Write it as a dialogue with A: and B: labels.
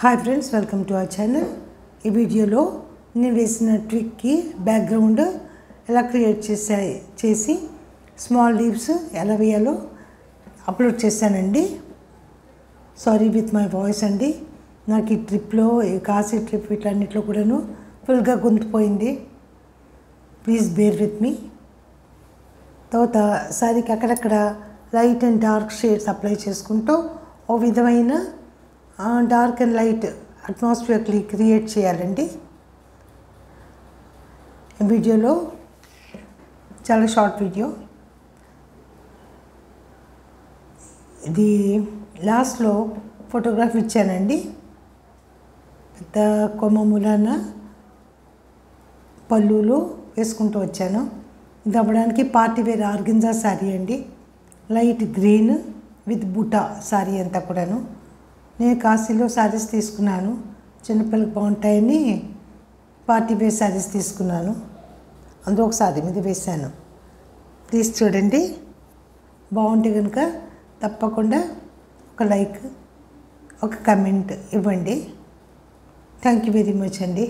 A: Hi friends, welcome to our channel. ఈ వీడియోలో నేను వేసిన ట్విక్కి బ్యాక్గ్రౌండ్ ఎలా క్రియేట్ చేసి స్మాల్ లీవ్స్ ఎలా వేయాలో అప్లోడ్ చేశానండి. సారీ విత్ మై వాయిస్ అండి. నాకు ఈ ట్రిప్లో కాశీ ట్రిప్ వీటన్నిటిలో కూడాను ఫుల్గా గొంతుపోయింది. Please bear with me. తర్వాత సారీకి అక్కడక్కడ light and dark shades apply చేసుకుంటూ ఓ విధమైన dark and light atmosphere create చేయాలండి. ఈ వీడియోలో చాలా షార్ట్ వీడియో. ఇది లాస్ట్లో ఫోటోగ్రాఫ్ ఇచ్చానండి. పెద్ద కొమ్మ మూలాన పళ్ళులో వేసుకుంటూ వచ్చాను. ఇది అవ్వడానికి పార్టీ వేర్ ఆర్గెన్జా శారీ అండి. లైట్ గ్రీన్ విత్ బుటా శారీ అంతా కూడాను. నేను కాశీలో శారీస్ తీసుకున్నాను, చిన్నపిల్లలకు బాగుంటాయని పార్టీ వేర్ శారీస్ తీసుకున్నాను. అందులో ఒక శారీ మీద వేశాను. ప్లీజ్ చూడండి, బాగుంటే కనుక తప్పకుండా ఒక లైక్, ఒక కమెంట్ ఇవ్వండి. థ్యాంక్ యూ వెరీ మచ్ అండి.